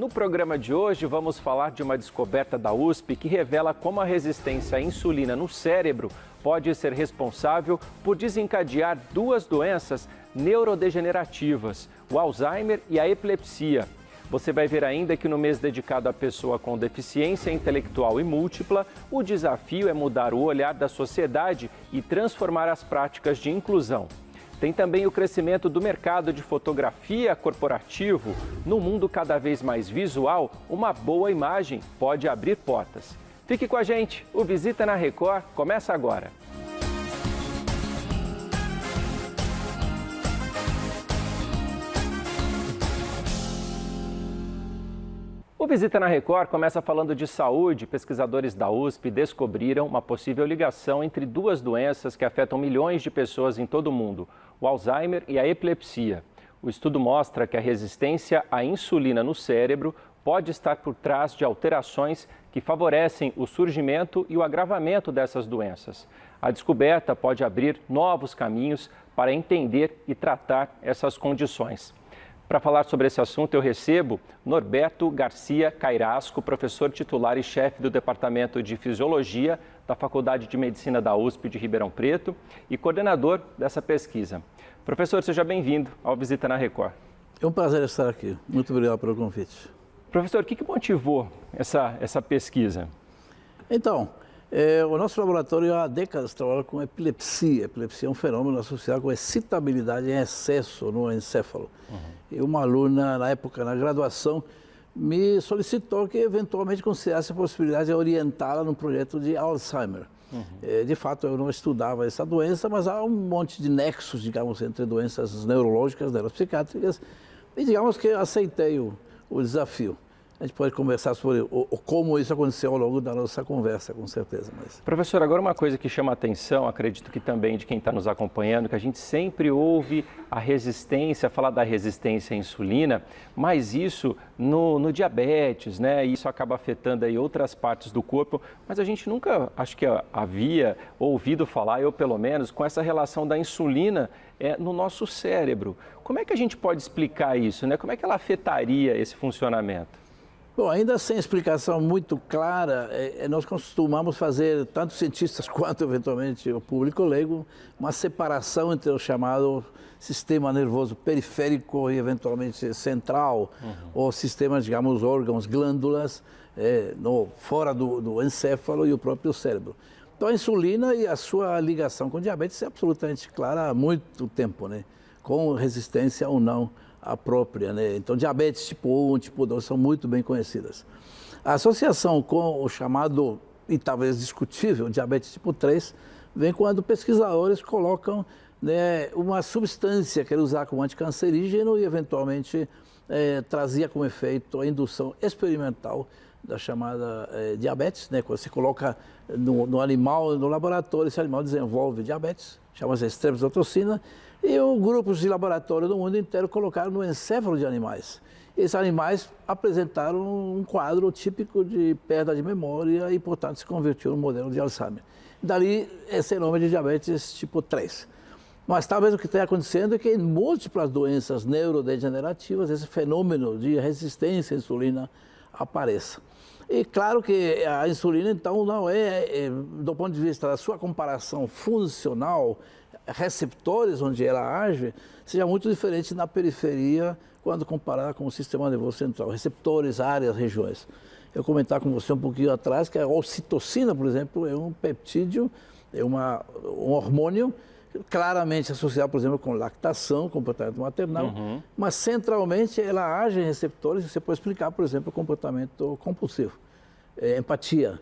No programa de hoje vamos falar de uma descoberta da USP que revela como a resistência à insulina no cérebro pode ser responsável por desencadear duas doenças neurodegenerativas, o Alzheimer e a epilepsia. Você vai ver ainda que no mês dedicado à pessoa com deficiência intelectual e múltipla, o desafio é mudar o olhar da sociedade e transformar as práticas de inclusão. Tem também o crescimento do mercado de fotografia corporativo. No mundo cada vez mais visual, uma boa imagem pode abrir portas. Fique com a gente, o Visita na Record começa agora. O Visita na Record começa falando de saúde. Pesquisadores da USP descobriram uma possível ligação entre duas doenças que afetam milhões de pessoas em todo o mundo, o Alzheimer e a epilepsia. O estudo mostra que a resistência à insulina no cérebro pode estar por trás de alterações que favorecem o surgimento e o agravamento dessas doenças. A descoberta pode abrir novos caminhos para entender e tratar essas condições. Para falar sobre esse assunto, eu recebo Norberto Garcia Cairasco, professor titular e chefe do Departamento de Fisiologia da Faculdade de Medicina da USP de Ribeirão Preto e coordenador dessa pesquisa. Professor, seja bem-vindo ao Visita na Record. É um prazer estar aqui. Muito obrigado pelo convite. Professor, o que motivou essa pesquisa? Então, o nosso laboratório há décadas trabalha com epilepsia. Epilepsia é um fenômeno associado com excitabilidade em excesso no encéfalo. E uma aluna, na época, na graduação, me solicitou que eventualmente considerasse a possibilidade de orientá-la num projeto de Alzheimer. De fato, eu não estudava essa doença, mas há um monte de nexos, digamos, entre doenças neurológicas, neuropsiquiátricas, e digamos que aceitei o desafio. A gente pode conversar sobre como isso aconteceu ao longo da nossa conversa, com certeza. Professor, agora uma coisa que chama a atenção, acredito que também de quem está nos acompanhando, que a gente sempre ouve a resistência, falar da resistência à insulina, mas isso no diabetes, né? Isso acaba afetando aí outras partes do corpo, mas a gente nunca, acho que havia ouvido falar, eu pelo menos, com essa relação da insulina no nosso cérebro. Como é que a gente pode explicar isso, né? Como é que ela afetaria esse funcionamento? Bom, ainda sem explicação muito clara, nós costumamos fazer, tanto cientistas quanto, eventualmente, o público leigo, uma separação entre o chamado sistema nervoso periférico e, eventualmente, central, ou sistemas, digamos, órgãos, glândulas, fora do encéfalo e o próprio cérebro. Então, a insulina e a sua ligação com o diabetes é absolutamente clara há muito tempo, né? Com resistência ou não a própria, né? Então, diabetes tipo 1, tipo 2 são muito bem conhecidas. A associação com o chamado, e talvez discutível, diabetes tipo 3, vem quando pesquisadores colocam, né, uma substância que era usada como anticancerígeno e, eventualmente, trazia como efeito a indução experimental da chamada diabetes, né? Quando você coloca no animal, no laboratório, esse animal desenvolve diabetes, chama-se estreptozotocina, e grupos de laboratório do mundo inteiro colocaram no encéfalo de animais. Esses animais apresentaram um quadro típico de perda de memória e, portanto, se convertiu no modelo de Alzheimer. Dali, esse nome de diabetes tipo 3. Mas talvez o que esteja acontecendo é que em múltiplas doenças neurodegenerativas, esse fenômeno de resistência à insulina apareça. E claro que a insulina, então, não do ponto de vista da sua comparação funcional, receptores onde ela age, seja muito diferente na periferia quando comparada com o sistema nervoso central. Receptores, áreas, regiões. Eu comentar com você um pouquinho atrás que a ocitocina, por exemplo, é um peptídeo, é um hormônio claramente associado, por exemplo, com lactação, comportamento maternal, mas centralmente ela age em receptores e você pode explicar, por exemplo, o comportamento compulsivo, empatia,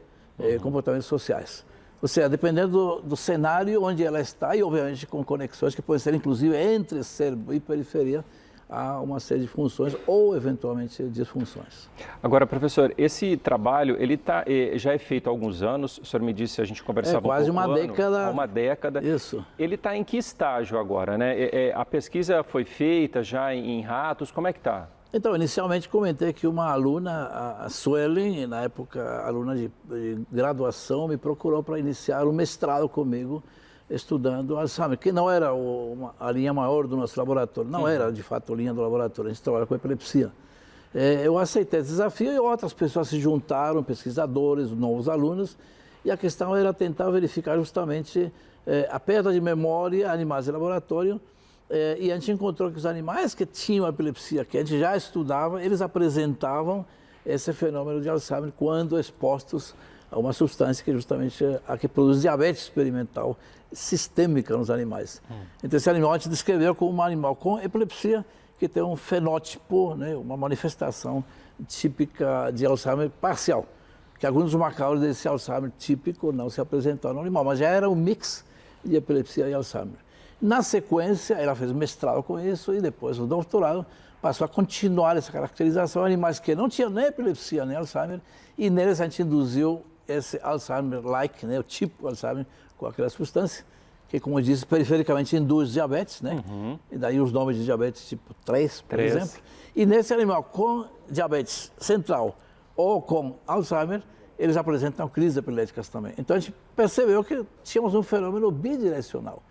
comportamentos sociais. Ou seja, dependendo do cenário onde ela está e, obviamente, com conexões que podem ser, inclusive, entre cérebro e periferia, há uma série de funções ou, eventualmente, disfunções. Agora, professor, esse trabalho, ele já é feito há alguns anos, o senhor me disse, a gente conversava quase uma década. Há uma década. Isso. Ele está em que estágio agora, né? A pesquisa foi feita já em ratos, como é que está? Então, inicialmente comentei que uma aluna, a Suelen, na época aluna de graduação, me procurou para iniciar um mestrado comigo, estudando Alzheimer, que não era a linha maior do nosso laboratório, não era de fato a linha do laboratório, a gente trabalha com epilepsia. Eu aceitei esse desafio e outras pessoas se juntaram, pesquisadores, novos alunos, e a questão era tentar verificar justamente a perda de memória, animais de laboratório, e a gente encontrou que os animais que tinham epilepsia, que a gente já estudava, eles apresentavam esse fenômeno de Alzheimer quando expostos a uma substância que justamente a que produz diabetes experimental sistêmica nos animais. Então esse animal a gente descreveu como um animal com epilepsia que tem um fenótipo, né, uma manifestação típica de Alzheimer parcial, que alguns dos macauros desse Alzheimer típico não se apresentaram no animal, mas já era um mix de epilepsia e Alzheimer. Na sequência, ela fez mestrado com isso e depois o doutorado passou a continuar essa caracterização, animais que não tinham nem epilepsia nem Alzheimer, e neles a gente induziu esse Alzheimer-like, né, o tipo Alzheimer com aquela substância, que, como eu disse, perifericamente induz diabetes, né? E daí os nomes de diabetes tipo 3, por exemplo. E nesse animal com diabetes central ou com Alzheimer, eles apresentam crises epiléticas também. Então a gente percebeu que tínhamos um fenômeno bidirecional.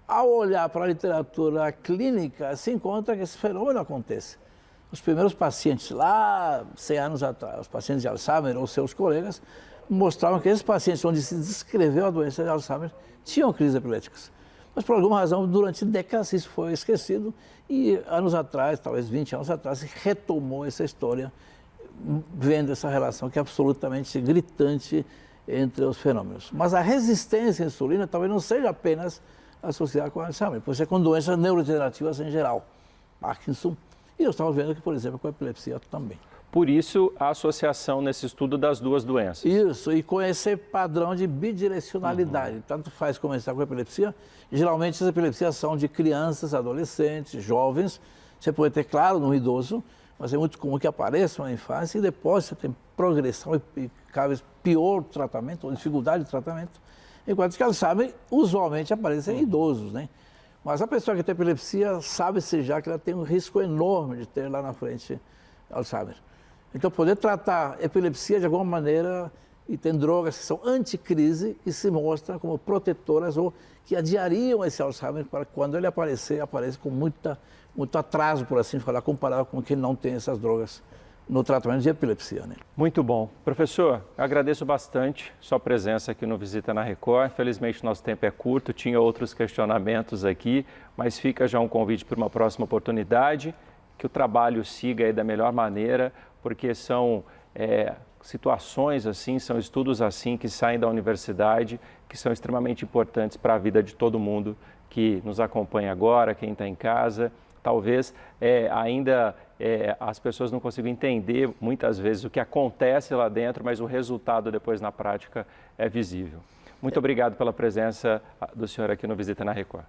Ao olhar para a literatura clínica, se encontra que esse fenômeno acontece. Os primeiros pacientes lá, 100 anos atrás, os pacientes de Alzheimer ou seus colegas, mostravam que esses pacientes onde se descreveu a doença de Alzheimer tinham crises epiléticas. Mas por alguma razão, durante décadas isso foi esquecido e anos atrás, talvez 20 anos atrás, se retomou essa história, vendo essa relação que é absolutamente gritante entre os fenômenos. Mas a resistência à insulina talvez não seja apenas associada com Alzheimer, pode ser com doenças neurodegenerativas em geral, Parkinson, e nós estamos vendo que, por exemplo, com a epilepsia também. Por isso, a associação nesse estudo das duas doenças. Isso, e com esse padrão de bidirecionalidade. Tanto faz começar com epilepsia. Geralmente, as epilepsias são de crianças, adolescentes, jovens. Você pode ter, claro, no idoso, mas é muito comum que apareça na infância e depois você tem progressão e cada vez pior tratamento, ou dificuldade de tratamento. Enquanto que Alzheimer usualmente aparece em idosos, né? Mas a pessoa que tem epilepsia sabe-se já que ela tem um risco enorme de ter lá na frente Alzheimer. Então, poder tratar epilepsia de alguma maneira, e tem drogas que são anticrise e se mostram como protetoras ou que adiariam esse Alzheimer para quando ele aparecer, aparece com muito atraso, por assim falar, comparado com quem não tem essas drogas no tratamento de epilepsia, né? Muito bom. Professor, agradeço bastante sua presença aqui no Visita na Record. Infelizmente, nosso tempo é curto, tinha outros questionamentos aqui, mas fica já um convite para uma próxima oportunidade, que o trabalho siga aí da melhor maneira, porque são situações assim, são estudos assim que saem da universidade, que são extremamente importantes para a vida de todo mundo que nos acompanha agora, quem está em casa. Talvez ainda as pessoas não consigam entender muitas vezes o que acontece lá dentro, mas o resultado depois na prática é visível. Muito obrigado pela presença do senhor aqui no Visita na Record.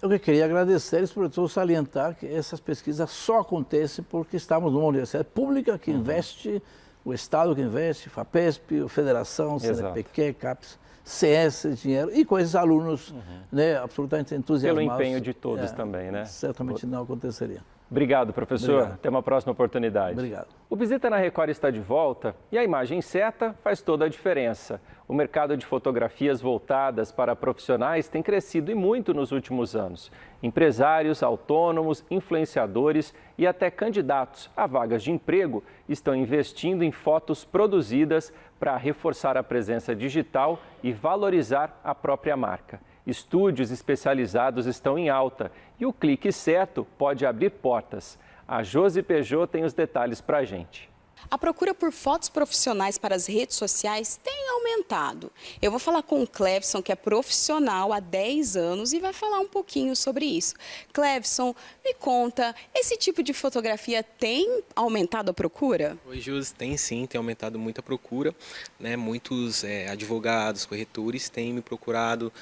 Eu queria agradecer e, sobretudo, salientar que essas pesquisas só acontecem porque estamos numa universidade pública que investe, o Estado que investe, FAPESP, a Federação, CNPq, CAPES, CS, dinheiro, e com esses alunos né, absolutamente entusiasmados. Pelo empenho de todos também, né? Certamente não aconteceria. Obrigado, professor. Obrigado. Até uma próxima oportunidade. Obrigado. O Visita na Record está de volta e a imagem certa faz toda a diferença. O mercado de fotografias voltadas para profissionais tem crescido e muito nos últimos anos. Empresários, autônomos, influenciadores e até candidatos a vagas de emprego estão investindo em fotos produzidas para reforçar a presença digital e valorizar a própria marca. Estúdios especializados estão em alta e o clique certo pode abrir portas. A Josi Peugeot tem os detalhes para a gente. A procura por fotos profissionais para as redes sociais tem aumentado. Eu vou falar com o Clevson, que é profissional há 10 anos e vai falar um pouquinho sobre isso. Clevson, me conta, esse tipo de fotografia tem aumentado a procura? Oi, Jus, tem sim, tem aumentado muito a procura, né? Muitos advogados, corretores têm me procurado,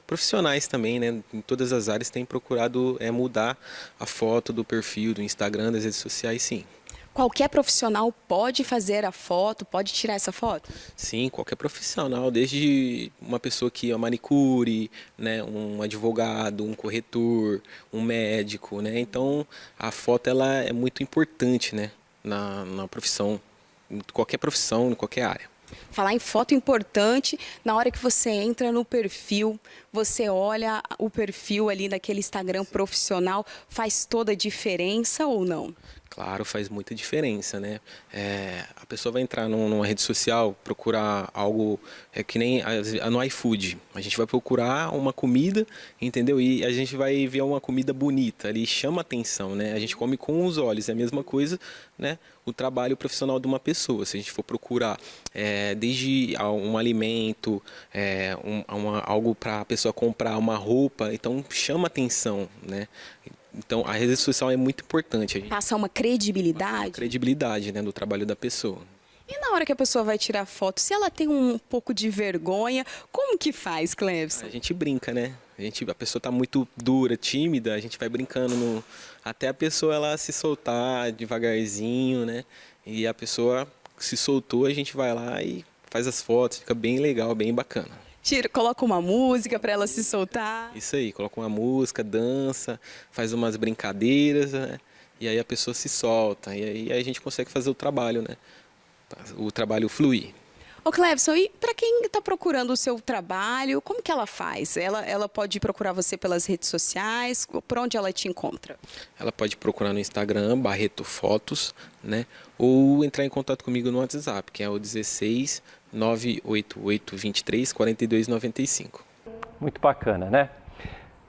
profissionais também, né? Em todas as áreas têm procurado mudar a foto do perfil, do Instagram, das redes sociais, sim. Qualquer profissional pode fazer a foto, pode tirar essa foto? Sim, qualquer profissional, desde uma pessoa que é manicure, né, um advogado, um corretor, um médico, né? Então a foto ela é muito importante, né, na profissão, em qualquer profissão, em qualquer área. Falar em foto importante, na hora que você entra no perfil, você olha o perfil ali daquele Instagram profissional, faz toda a diferença ou não? Claro, faz muita diferença, né? A pessoa vai entrar numa rede social, procurar algo que nem no iFood. A gente vai procurar uma comida, entendeu? E a gente vai ver uma comida bonita ali, chama atenção, né? A gente come com os olhos, é a mesma coisa, né? O trabalho profissional de uma pessoa. Se a gente for procurar desde um alimento, algo para a pessoa comprar, uma roupa, então chama atenção, né? Então, a rede social é muito importante. Passar uma credibilidade? Credibilidade, né, do trabalho da pessoa. E na hora que a pessoa vai tirar foto, se ela tem um pouco de vergonha, como que faz, Clevson? A gente brinca, né? A pessoa tá muito dura, tímida, a gente vai brincando até a pessoa ela se soltar devagarzinho, né? E a pessoa se soltou, a gente vai lá e faz as fotos, fica bem legal, bem bacana. Coloca uma música para ela se soltar. Isso aí, coloca uma música, dança, faz umas brincadeiras, né? E aí a pessoa se solta, e aí a gente consegue fazer o trabalho, né? O trabalho fluir. Ô Clevson, e para quem está procurando o seu trabalho, como que ela faz? Ela pode procurar você pelas redes sociais? Por onde ela te encontra? Ela pode procurar no Instagram, Barreto Fotos, né? Ou entrar em contato comigo no WhatsApp, que é o 16 988 23 42 95. Muito bacana, né?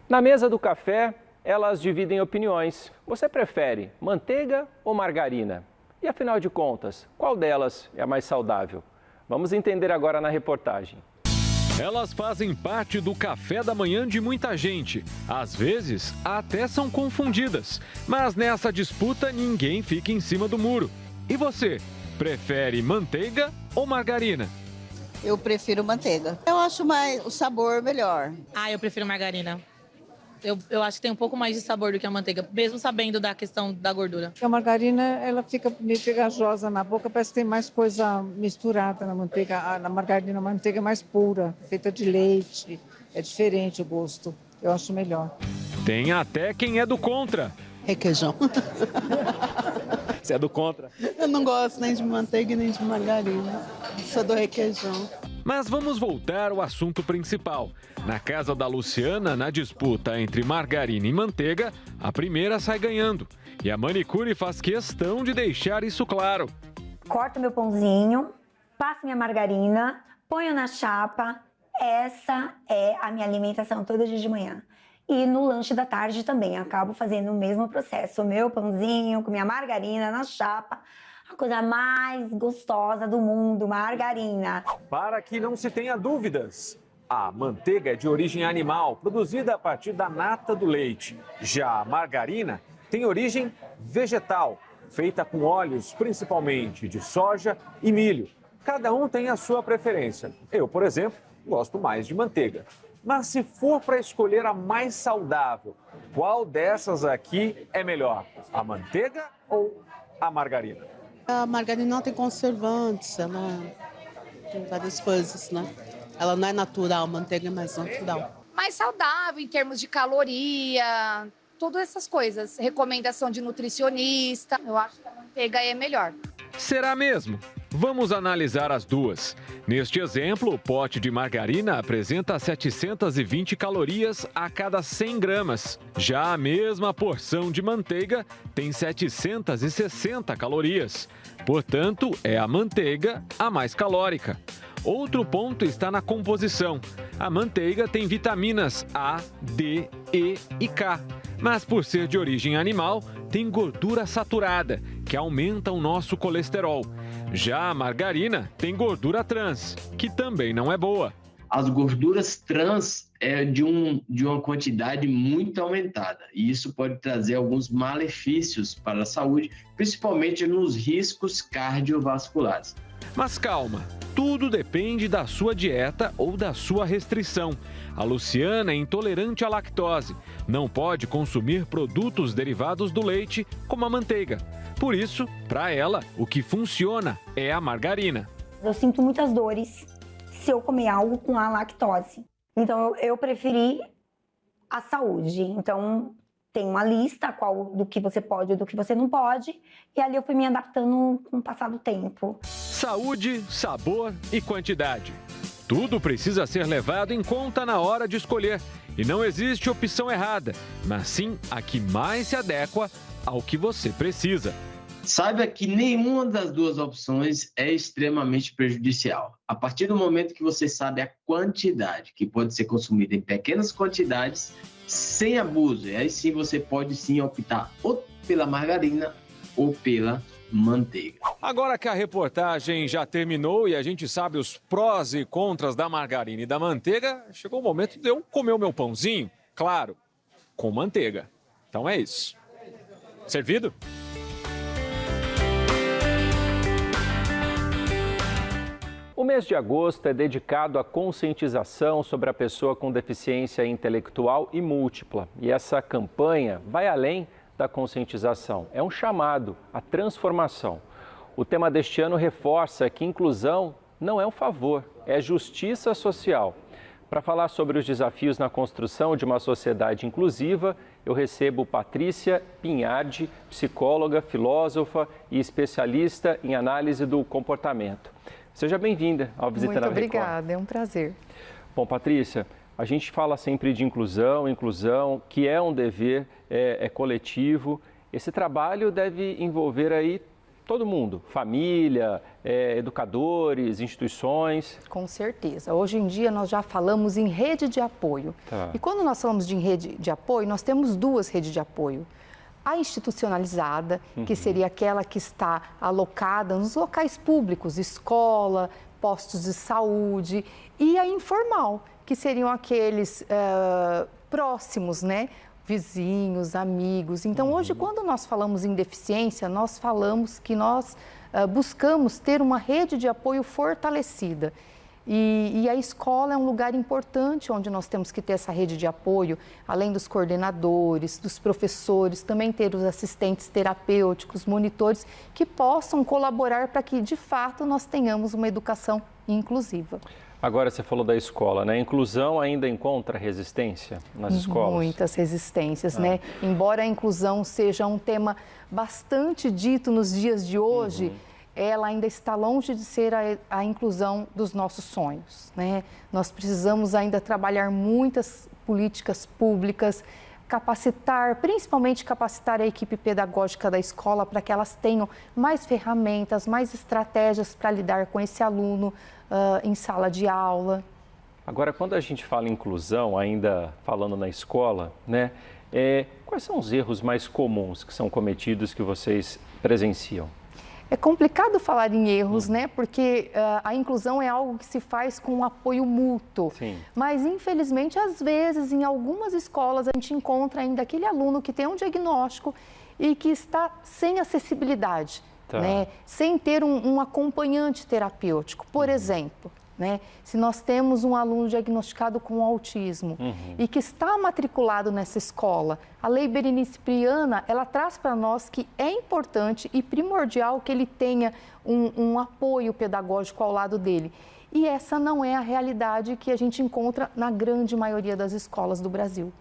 Na mesa do café, elas dividem opiniões. Você prefere manteiga ou margarina? E afinal de contas, qual delas é a mais saudável? Vamos entender agora na reportagem. Elas fazem parte do café da manhã de muita gente. Às vezes, até são confundidas. Mas nessa disputa, ninguém fica em cima do muro. E você, prefere manteiga ou margarina? Eu prefiro manteiga. Eu acho o sabor melhor. Eu prefiro margarina. Eu acho que tem um pouco mais de sabor do que a manteiga, mesmo sabendo da questão da gordura. A margarina, ela fica meio pegajosa na boca, parece que tem mais coisa misturada na manteiga. Na margarina, a manteiga é mais pura, feita de leite. É diferente o gosto. Eu acho melhor. Tem até quem é do contra. Requeijão. Você é do contra? Eu não gosto nem de manteiga nem de margarina. Sou do requeijão. Mas vamos voltar ao assunto principal. Na casa da Luciana, na disputa entre margarina e manteiga, a primeira sai ganhando. E a manicure faz questão de deixar isso claro. Corto meu pãozinho, passo minha margarina, ponho na chapa. Essa é a minha alimentação todo dia de manhã. E no lanche da tarde também, acabo fazendo o mesmo processo. O meu pãozinho com minha margarina na chapa. A coisa mais gostosa do mundo, margarina. Para que não se tenha dúvidas, a manteiga é de origem animal, produzida a partir da nata do leite. Já a margarina tem origem vegetal, feita com óleos principalmente de soja e milho. Cada um tem a sua preferência. Eu, por exemplo, gosto mais de manteiga. Mas se for para escolher a mais saudável, qual dessas aqui é melhor? A manteiga ou a margarina? A margarina não tem conservantes, ela tem várias coisas, né? Ela não é natural, a manteiga é mais natural. Mais saudável em termos de caloria, todas essas coisas. Recomendação de nutricionista, eu acho que a manteiga é melhor. Será mesmo? Vamos analisar as duas. Neste exemplo, o pote de margarina apresenta 720 calorias a cada 100 gramas. Já a mesma porção de manteiga tem 760 calorias. Portanto, é a manteiga a mais calórica. Outro ponto está na composição. A manteiga tem vitaminas A, D, E e K. Mas por ser de origem animal, tem gordura saturada, que aumenta o nosso colesterol. Já a margarina tem gordura trans, que também não é boa. As gorduras trans é de uma quantidade muito aumentada. E isso pode trazer alguns malefícios para a saúde, principalmente nos riscos cardiovasculares. Mas calma, tudo depende da sua dieta ou da sua restrição. A Luciana é intolerante à lactose, não pode consumir produtos derivados do leite, como a manteiga. Por isso, para ela, o que funciona é a margarina. Eu sinto muitas dores se eu comer algo com a lactose. Então, eu preferi a saúde. Então, tem uma lista do que você pode e do que você não pode. E ali eu fui me adaptando com o passar do tempo. Saúde, sabor e quantidade. Tudo precisa ser levado em conta na hora de escolher. E não existe opção errada, mas sim a que mais se adequa ao que você precisa. Saiba que nenhuma das duas opções é extremamente prejudicial. A partir do momento que você sabe a quantidade que pode ser consumida em pequenas quantidades, sem abuso, e aí sim você pode sim optar ou pela margarina ou pela manteiga. Agora que a reportagem já terminou e a gente sabe os prós e contras da margarina e da manteiga, chegou o momento de eu comer o meu pãozinho, claro, com manteiga. Então é isso. Servido? O mês de agosto é dedicado à conscientização sobre a pessoa com deficiência intelectual e múltipla. E essa campanha vai além da conscientização. É um chamado à transformação. O tema deste ano reforça que inclusão não é um favor, é justiça social. Para falar sobre os desafios na construção de uma sociedade inclusiva, eu recebo Patrícia Pinhardi, psicóloga, filósofa e especialista em análise do comportamento. Seja bem-vinda ao Visita na Record. Muito obrigada, é um prazer. Bom, Patrícia, a gente fala sempre de inclusão, que é um dever, é coletivo. Esse trabalho deve envolver aí todo mundo, família, educadores, instituições. Com certeza. Hoje em dia nós já falamos em rede de apoio. Tá. E quando nós falamos de rede de apoio, nós temos duas redes de apoio. A institucionalizada, que seria aquela que está alocada nos locais públicos, escola, postos de saúde, e a informal, que seriam aqueles próximos, né? Vizinhos, amigos. Então, hoje, quando nós falamos em deficiência, nós falamos que nós buscamos ter uma rede de apoio fortalecida. E a escola é um lugar importante onde nós temos que ter essa rede de apoio, além dos coordenadores, dos professores, também ter os assistentes terapêuticos, monitores, que possam colaborar para que, de fato, nós tenhamos uma educação inclusiva. Agora, você falou da escola, né? A inclusão ainda encontra resistência nas escolas? Muitas resistências, né? Embora a inclusão seja um tema bastante dito nos dias de hoje, ela ainda está longe de ser a inclusão dos nossos sonhos, né? Nós precisamos ainda trabalhar muitas políticas públicas, capacitar, principalmente capacitar a equipe pedagógica da escola para que elas tenham mais ferramentas, mais estratégias para lidar com esse aluno em sala de aula. Agora, quando a gente fala em inclusão, ainda falando na escola, né? Quais são os erros mais comuns que são cometidos que vocês presenciam? É complicado falar em erros, né? Porque a inclusão é algo que se faz com um apoio mútuo. Sim. Mas, infelizmente, às vezes, em algumas escolas, a gente encontra ainda aquele aluno que tem um diagnóstico e que está sem acessibilidade, né? Sem ter um acompanhante terapêutico. Por exemplo, né? Se nós temos um aluno diagnosticado com autismo e que está matriculado nessa escola, a Lei Berenice Priana, ela traz para nós que é importante e primordial que ele tenha um apoio pedagógico ao lado dele. E essa não é a realidade que a gente encontra na grande maioria das escolas do Brasil.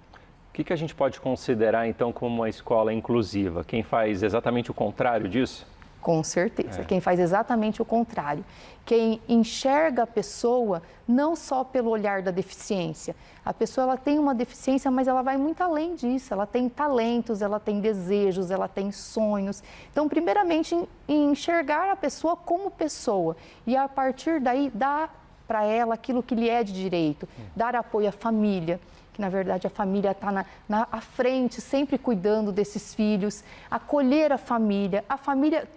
O que a gente pode considerar, então, como uma escola inclusiva? Quem faz exatamente o contrário disso? Com certeza. Quem faz exatamente o contrário. Quem enxerga a pessoa não só pelo olhar da deficiência. A pessoa ela tem uma deficiência, mas ela vai muito além disso. Ela tem talentos, ela tem desejos, ela tem sonhos. Então, primeiramente, enxergar a pessoa como pessoa. E, a partir daí, dar para ela aquilo que lhe é de direito. Dar apoio à família, que na verdade a família está à frente, sempre cuidando desses filhos, acolher a família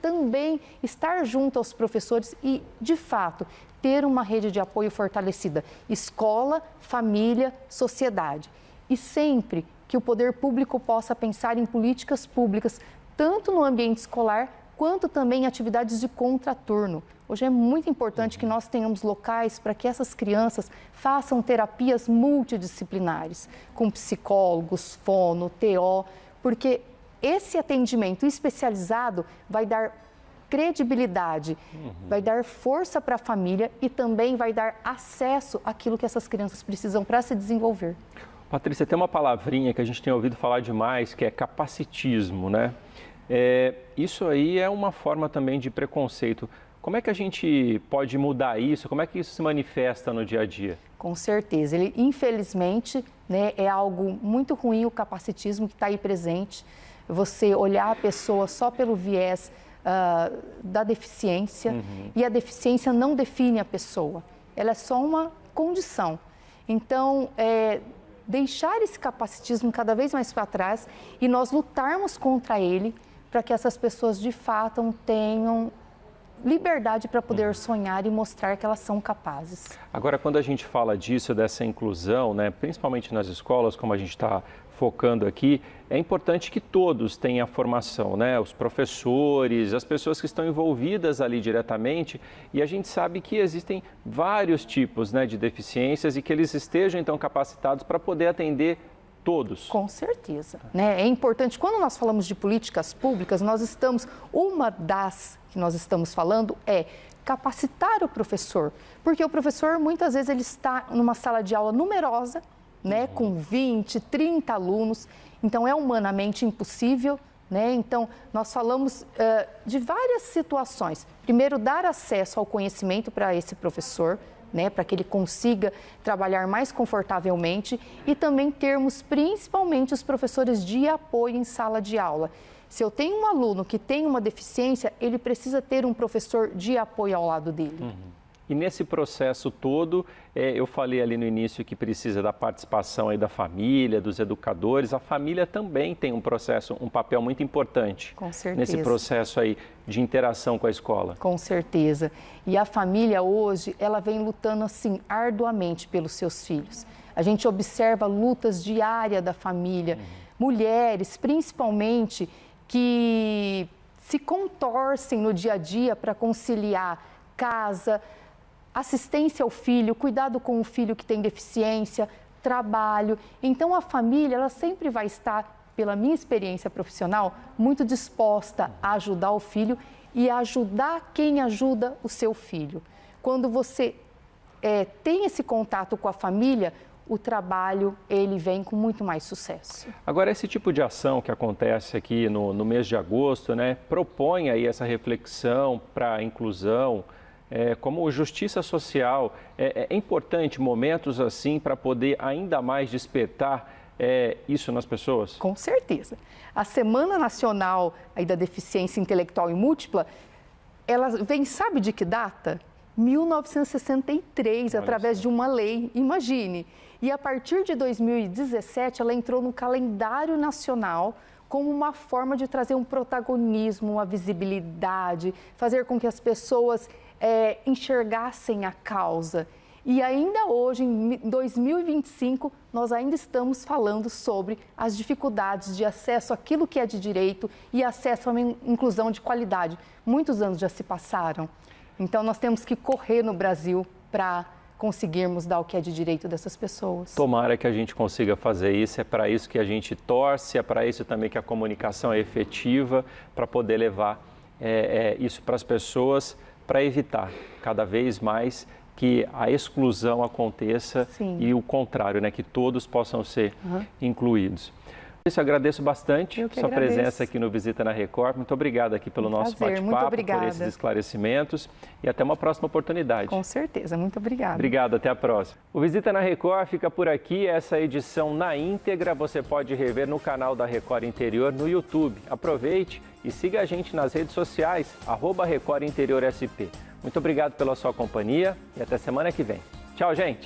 também estar junto aos professores e, de fato, ter uma rede de apoio fortalecida, escola, família, sociedade. E sempre que o poder público possa pensar em políticas públicas, tanto no ambiente escolar, quanto também em atividades de contraturno. Hoje é muito importante que nós tenhamos locais para que essas crianças façam terapias multidisciplinares, com psicólogos, fono, TO, porque esse atendimento especializado vai dar credibilidade, vai dar força para a família e também vai dar acesso àquilo que essas crianças precisam para se desenvolver. Patrícia, tem uma palavrinha que a gente tem ouvido falar demais, que é capacitismo, né? Isso aí é uma forma também de preconceito. Como é que a gente pode mudar isso? Como é que isso se manifesta no dia a dia? Com certeza. Ele, infelizmente, né, é algo muito ruim o capacitismo que está aí presente. Você olhar a pessoa só pelo viés da deficiência, e a deficiência não define a pessoa, ela é só uma condição. Então, deixar esse capacitismo cada vez mais para trás e nós lutarmos contra ele para que essas pessoas de fato tenham liberdade para poder sonhar e mostrar que elas são capazes. Agora, quando a gente fala disso, dessa inclusão, né, principalmente nas escolas, como a gente está focando aqui, é importante que todos tenham a formação, né? Os professores, as pessoas que estão envolvidas ali diretamente, e a gente sabe que existem vários tipos, né, de deficiências e que eles estejam então capacitados para poder atender todos. Com certeza, né? É importante, quando nós falamos de políticas públicas, uma das que nós estamos falando é capacitar o professor, porque o professor muitas vezes ele está numa sala de aula numerosa, né, com 20, 30 alunos, então é humanamente impossível, né? Então nós falamos de várias situações. Primeiro, dar acesso ao conhecimento para esse professor, né, para que ele consiga trabalhar mais confortavelmente, e também termos principalmente os professores de apoio em sala de aula. Se eu tenho um aluno que tem uma deficiência, ele precisa ter um professor de apoio ao lado dele. E nesse processo todo, eu falei ali no início que precisa da participação aí da família, dos educadores. A família também tem um papel muito importante. Com certeza. Nesse processo aí de interação com a escola. Com certeza. E a família hoje, ela vem lutando assim arduamente pelos seus filhos. A gente observa lutas diárias da família, mulheres principalmente que se contorcem no dia a dia para conciliar casa, assistência ao filho, cuidado com o filho que tem deficiência, trabalho. Então, a família, ela sempre vai estar, pela minha experiência profissional, muito disposta a ajudar o filho e a ajudar quem ajuda o seu filho. Quando você tem esse contato com a família, o trabalho, ele vem com muito mais sucesso. Agora, esse tipo de ação que acontece aqui no mês de agosto, né, propõe aí essa reflexão para a inclusão, como justiça social. É importante momentos assim para poder ainda mais despertar isso nas pessoas? Com certeza. A Semana Nacional aí da Deficiência Intelectual e Múltipla, ela vem, sabe de que data? 1963, através de uma lei, imagine. E a partir de 2017, ela entrou no calendário nacional como uma forma de trazer um protagonismo, uma visibilidade, fazer com que as pessoas enxergassem a causa. E ainda hoje, em 2025, nós ainda estamos falando sobre as dificuldades de acesso àquilo que é de direito e acesso a uma inclusão de qualidade. Muitos anos já se passaram. Então, nós temos que correr no Brasil para conseguirmos dar o que é de direito dessas pessoas. Tomara que a gente consiga fazer isso, é para isso que a gente torce, é para isso também que a comunicação é efetiva, para poder levar isso para as pessoas, para evitar cada vez mais que a exclusão aconteça. Sim. E o contrário, né, que todos possam ser incluídos. Eu agradeço bastante sua presença aqui no Visita na Record. Muito obrigado aqui pelo nosso bate-papo, por esses esclarecimentos, e até uma próxima oportunidade. Com certeza, muito obrigada. Obrigado, até a próxima. O Visita na Record fica por aqui. Essa edição na íntegra você pode rever no canal da Record Interior no YouTube. Aproveite e siga a gente nas redes sociais, @RecordInteriorSP. Muito obrigado pela sua companhia e até semana que vem. Tchau, gente!